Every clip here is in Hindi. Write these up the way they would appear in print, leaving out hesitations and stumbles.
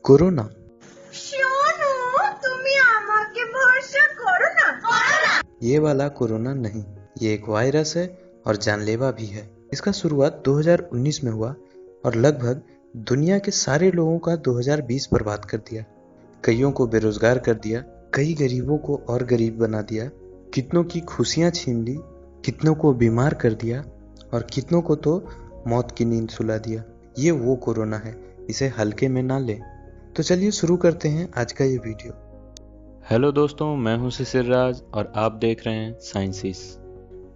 করোনা। শোনো, তুমি আমাকে ভরসা करो ना। ये वाला कोरोना नहीं, ये एक वायरस है और जानलेवा भी है। इसका शुरुआत 2019 में हुआ और लगभग दुनिया के सारे लोगों का 2020 बर्बाद कर दिया। कईयों को बेरोजगार कर दिया, कई गरीबों को और गरीब बना दिया, कितनों की खुशियां छीन ली, कितनों को बीमार कर दिया और कितनों को तो मौत की नींद सुला दिया। ये वो कोरोना है, इसे हल्के में ना लें। तो चलिए शुरू करते हैं आज का ये वीडियो। हेलो दोस्तों, मैं हूं शिशिर राज और आप देख रहे हैं साइंसिस।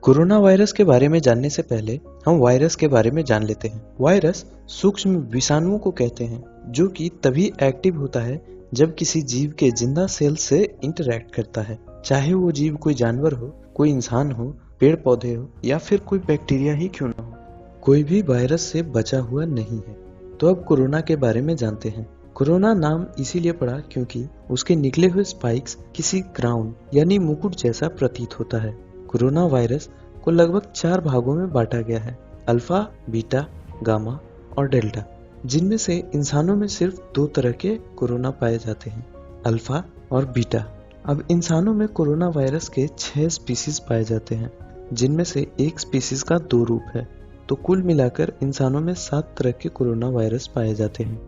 कोरोना वायरस के बारे में जानने से पहले हम वायरस के बारे में जान लेते हैं। वायरस सूक्ष्म विषाणुओं को कहते हैं जो कि तभी एक्टिव होता है जब किसी जीव के जिंदा सेल से इंटरैक्ट करता है, चाहे वो जीव कोई जानवर हो, कोई इंसान हो, पेड़ पौधे हो या फिर कोई बैक्टीरिया ही क्यों ना हो। कोई भी वायरस से बचा हुआ नहीं है। तो अब कोरोना के बारे में जानते हैं। कोरोना नाम इसीलिए पड़ा क्योंकि उसके निकले हुए स्पाइक्स किसी क्राउन यानी मुकुट जैसा प्रतीत होता है। कोरोना वायरस को लगभग 4 भागों में बांटा गया है, अल्फा, बीटा, गामा और डेल्टा, जिनमें से इंसानों में सिर्फ 2 तरह के कोरोना पाए जाते हैं, अल्फा और बीटा। अब इंसानों में कोरोना वायरस के 6 स्पीसीज पाए जाते हैं, जिनमें से एक स्पीसीज का 2 रूप है। तो कुल मिलाकर इंसानों में 7 तरह के कोरोना वायरस पाए जाते हैं।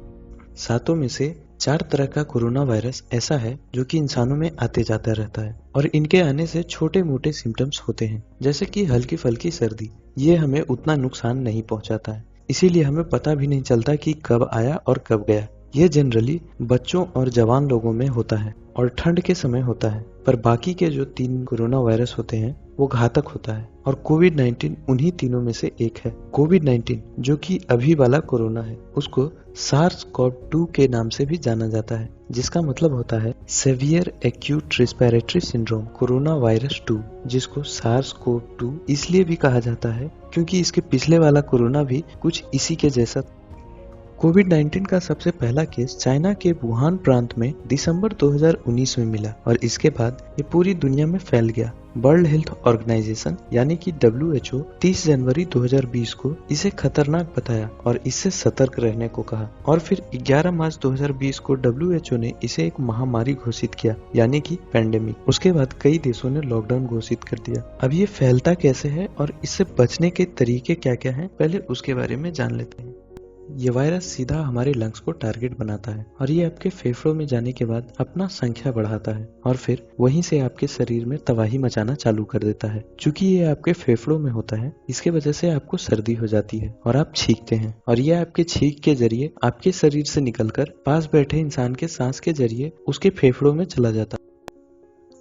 7 में से 4 तरह का कोरोना वायरस ऐसा है जो कि इंसानों में आते जाता रहता है और इनके आने से छोटे मोटे सिम्टम्स होते हैं, जैसे कि हल्की फुल्की सर्दी। ये हमें उतना नुकसान नहीं पहुंचाता है, इसीलिए हमें पता भी नहीं चलता कि कब आया और कब गया। ये जनरली बच्चों और जवान लोगों में होता है और ठंड के समय होता है। पर बाकी के जो 3 कोरोना वायरस होते हैं वो घातक होता है और कोविड-19 उन्हीं तीनों में से एक है। कोविड-19 जो कि अभी वाला कोरोना है, उसको SARS-CoV-2 के नाम से भी जाना जाता है, जिसका मतलब होता है severe acute respiratory syndrome corona virus 2, जिसको SARS-CoV-2 इसलिए भी कहा जाता है क्योंकि इसके पिछले वाला कोरोना भी कुछ इसी के जैसा। कोविड-19 का सबसे पहला केस चाइना के वुहान प्रांत में दिसंबर 2019 में मिला और इसके बाद ये पूरी दुनिया में फैल गया। वर्ल्ड हेल्थ ऑर्गेनाइजेशन यानी कि WHO 30 जनवरी 2020 को इसे खतरनाक बताया और इससे सतर्क रहने को कहा और फिर 11 मार्च 2020 को WHO ने इसे एक महामारी घोषित किया यानी कि पैंडेमिक। उसके बाद कई देशों ने लॉकडाउन घोषित कर दिया। अब ये फैलता कैसे है और इससे बचने के तरीके क्या क्या हैं, पहले उसके बारे में जान लेते हैं। ये वायरस सीधा हमारे लंग्स को टारगेट बनाता है और ये आपके फेफड़ों में जाने के बाद अपना संख्या बढ़ाता है और फिर वहीं से आपके शरीर में तबाही मचाना चालू कर देता है। चूंकि ये आपके फेफड़ों में होता है, इसके वजह से आपको सर्दी हो जाती है और आप छींकते हैं और ये आपके छींक के जरिए आपके शरीर से निकलकर पास बैठे इंसान के सांस के जरिए उसके फेफड़ों में चला जाता है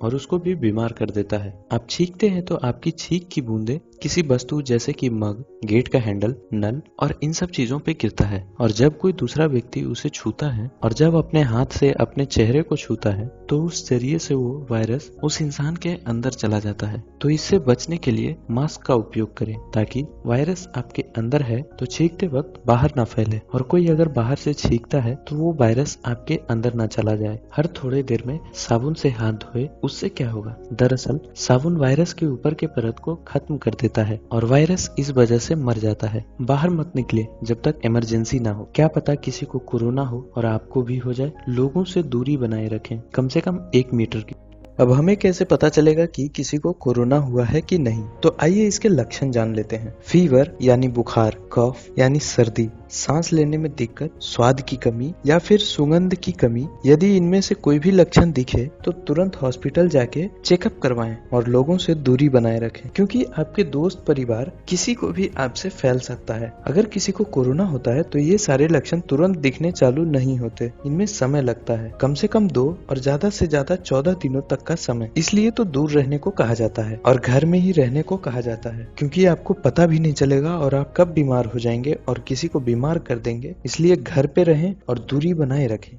और उसको भी बीमार कर देता है। आप छींकते हैं तो आपकी छींक की बूंदें किसी वस्तु जैसे कि मग, गेट का हैंडल, नल और इन सब चीजों पे गिरता है और जब कोई दूसरा व्यक्ति उसे छूता है और जब अपने हाथ से अपने चेहरे को छूता है तो उस जरिए से वो वायरस उस इंसान के अंदर चला जाता है। तो इससे बचने के लिए मास्क का उपयोग करें ताकि वायरस आपके अंदर है तो छींकते वक्त बाहर ना फैले और कोई अगर बाहर से छींकता है तो वो वायरस आपके अंदर ना चला जाए। हर थोड़े देर में साबुन से हाथ धोए। उससे क्या होगा, दरअसल साबुन वायरस के ऊपर के परत को खत्म कर देता है और वायरस इस वजह से मर जाता है। बाहर मत निकले जब तक इमरजेंसी ना हो, क्या पता किसी को कोरोना हो और आपको भी हो जाए। लोगों से दूरी बनाए रखें, कम से कम 1 मीटर की। अब हमें कैसे पता चलेगा कि किसी को कोरोना हुआ है कि नहीं, तो आइए इसके लक्षण जान लेते हैं। फीवर यानी बुखार, कफ यानी सर्दी, सांस लेने में दिक्कत, स्वाद की कमी या फिर सुगंध की कमी। यदि इनमें से कोई भी लक्षण दिखे तो तुरंत हॉस्पिटल जाके चेकअप करवाएं और लोगों से दूरी बनाए रखें क्योंकि आपके दोस्त परिवार किसी को भी आपसे फैल सकता है। अगर किसी को कोरोना होता है तो ये सारे लक्षण तुरंत दिखने चालू नहीं होते, इनमें समय लगता है, कम से कम 2 और ज्यादा से ज्यादा 14 दिनों तक का समय। इसलिए तो दूर रहने को कहा जाता है और घर में ही रहने को कहा जाता है क्योंकि आपको पता भी नहीं चलेगा और आप कब बीमार हो जाएंगे और किसी को बीमार कर देंगे। इसलिए घर पे रहें और दूरी बनाए रखें।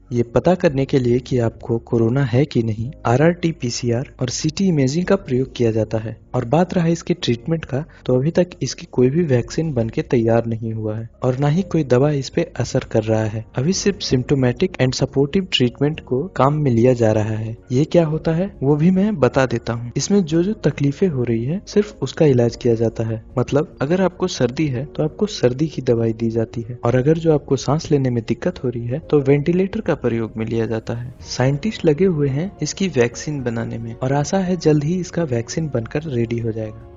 ये पता करने के लिए कि आपको कोरोना है कि नहीं, RRT-PCR और CT इमेजिंग का प्रयोग किया जाता है। और बात रहा इसके ट्रीटमेंट का, तो अभी तक इसकी कोई भी वैक्सीन बनके तैयार नहीं हुआ है और ना ही कोई दवा इस पे असर कर रहा है। अभी सिर्फ सिम्टोमेटिक एंड सपोर्टिव ट्रीटमेंट को काम में लिया जा रहा है। ये क्या होता है वो भी मैं बता देता हूँ। इसमें जो जो तकलीफें हो रही है सिर्फ उसका इलाज किया जाता है। मतलब अगर आपको सर्दी है तो आपको सर्दी की दवाई दी जाती है, और अगर जो आपको सांस लेने में दिक्कत हो रही है तो वेंटिलेटर का प्रयोग में लिया जाता है। साइंटिस्ट लगे हुए हैं इसकी वैक्सीन बनाने में और आशा है जल्द ही इसका वैक्सीन बनकर रेडी हो जाएगा।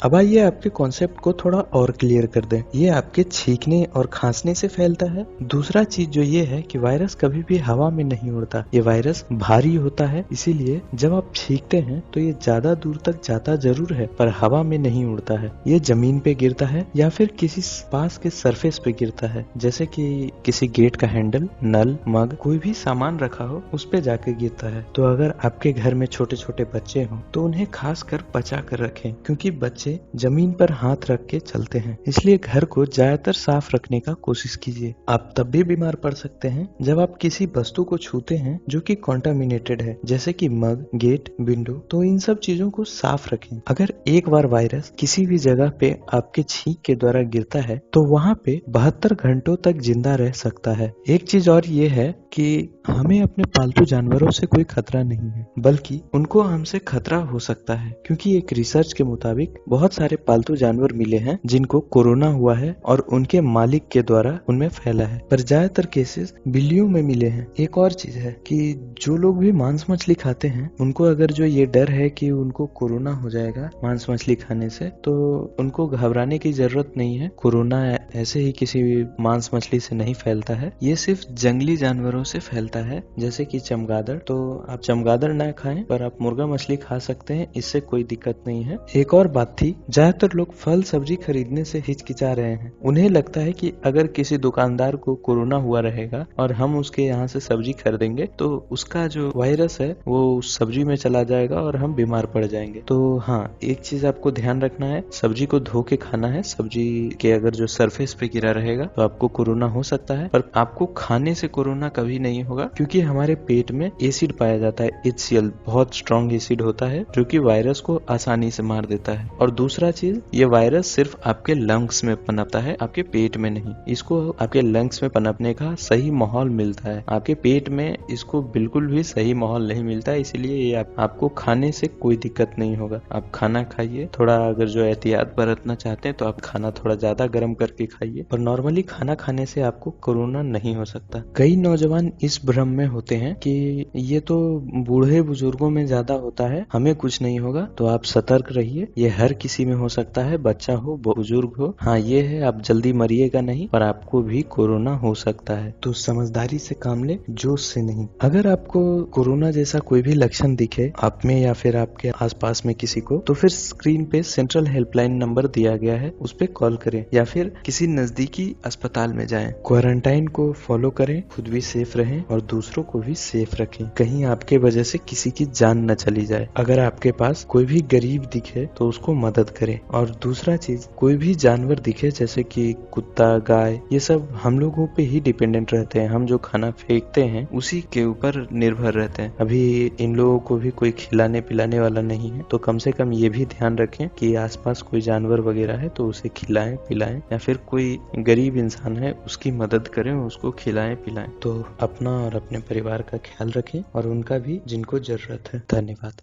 अब आइए आपके कॉन्सेप्ट को थोड़ा और क्लियर कर दें। ये आपके छींकने और खांसने से फैलता है। दूसरा चीज जो ये है कि वायरस कभी भी हवा में नहीं उड़ता। ये वायरस भारी होता है, इसीलिए जब आप छींकते हैं तो ये ज्यादा दूर तक जाता जरूर है पर हवा में नहीं उड़ता है। ये जमीन पे गिरता है या फिर किसी पास के सरफेस पे गिरता है, जैसे कि किसी गेट का हैंडल, नल, मग, कोई भी सामान रखा हो उस पे जाके गिरता है। तो अगर आपके घर में छोटे छोटे बच्चे हों तो उन्हें खास कर बचा कर रखें, क्योंकि बच्चे जमीन पर हाथ रख के चलते हैं। इसलिए घर को ज्यादातर साफ रखने का कोशिश कीजिए। आप तब भी बीमार पड़ सकते हैं जब आप किसी वस्तु को छूते हैं जो कि कॉन्टामिनेटेड है, जैसे कि मग, गेट, विंडो। तो इन सब चीजों को साफ रखें। अगर एक बार वायरस किसी भी जगह पे आपके छींक के द्वारा गिरता है तो वहाँ पे 72 घंटों तक जिंदा रह सकता है। एक चीज और ये है कि हमें अपने पालतू जानवरों से कोई खतरा नहीं है, बल्कि उनको हमसे खतरा हो सकता है, क्योंकि एक रिसर्च के मुताबिक बहुत सारे पालतू जानवर मिले हैं जिनको कोरोना हुआ है और उनके मालिक के द्वारा उनमें फैला है, पर ज्यादातर केसेस बिल्लियों में मिले हैं। एक और चीज है कि जो लोग भी मांस मछली खाते हैं उनको अगर जो ये डर है कि उनको कोरोना हो जाएगा मांस मछली खाने से, तो उनको घबराने की जरूरत नहीं है। कोरोना ऐसे ही किसी मांस मछली से नहीं फैलता है, ये सिर्फ जंगली जानवरों से फैलता है, जैसे कि चमगादड़। तो आप चमगादड़ ना खाएं, पर आप मुर्गा मछली खा सकते हैं, इससे कोई दिक्कत नहीं है। एक और बात थी, ज्यादातर लोग फल सब्जी खरीदने से हिचकिचा रहे हैं। उन्हें लगता है कि अगर किसी दुकानदार को कोरोना हुआ रहेगा और हम उसके यहाँ से सब्जी खरीदेंगे तो उसका जो वायरस है वो उस सब्जी में चला जाएगा और हम बीमार पड़ जाएंगे। तो हाँ, एक चीज आपको ध्यान रखना है, सब्जी को धो के खाना है। सब्जी के अगर जो सरफेस पे गिरा रहेगा तो आपको कोरोना हो सकता है, पर आपको खाने से कोरोना कभी नहीं होगा, क्योंकि हमारे पेट में एसिड पाया जाता है, HCl, बहुत स्ट्रॉन्ग एसिड होता है जो कि वायरस को आसानी से मार देता है। और दूसरा चीज, ये वायरस सिर्फ आपके लंग्स में पनपता है, आपके पेट में नहीं। इसको आपके लंग्स में पनपने का सही माहौल मिलता है, आपके पेट में इसको बिल्कुल भी सही माहौल नहीं मिलता है। इसलिए ये आपको खाने से कोई दिक्कत नहीं होगा। आप खाना खाइए, थोड़ा अगर जो एहतियात बरतना चाहते हैं तो आप खाना थोड़ा ज्यादा गर्म करके खाइए, और नॉर्मली खाना खाने से आपको कोरोना नहीं हो सकता। कई नौजवान इस भ्रम में होते हैं कि ये तो बूढ़े बुजुर्गों में ज्यादा होता है, हमें कुछ नहीं होगा। तो आप सतर्क रहिए, ये हर किसी में हो सकता है, बच्चा हो, बुजुर्ग हो। हाँ ये है, आप जल्दी मरिएगा नहीं, पर आपको भी कोरोना हो सकता है। तो समझदारी से काम ले, जोश से नहीं। अगर आपको कोरोना जैसा कोई भी लक्षण दिखे आप में या फिर आपके आसपास में किसी को, तो फिर स्क्रीन पे सेंट्रल हेल्पलाइन नंबर दिया गया है, उस पे कॉल करें या फिर किसी नजदीकी अस्पताल में जाएं। क्वारंटाइन को फॉलो करें, खुद भी सेफ रहें और दूसरों को भी सेफ रखें, कहीं आपके वजह से किसी की जान न चली जाए। अगर आपके पास कोई भी गरीब दिखे तो उसको मदद करें। और दूसरा चीज, कोई भी जानवर दिखे जैसे कि कुत्ता, गाय, ये सब हम लोगों पे ही डिपेंडेंट रहते हैं। हम जो खाना फेंकते हैं उसी के ऊपर निर्भर रहते हैं। अभी इन लोगों को भी कोई खिलाने पिलाने वाला नहीं है, तो कम से कम ये भी ध्यान रखें कि आसपास कोई जानवर वगैरह है तो उसे खिलाएं पिलाएं, या फिर कोई गरीब इंसान है उसकी मदद करें, उसको खिलाएं पिलाएं। तो अपना और अपने परिवार का ख्याल रखें और उनका भी जिनको जरूरत है। धन्यवाद।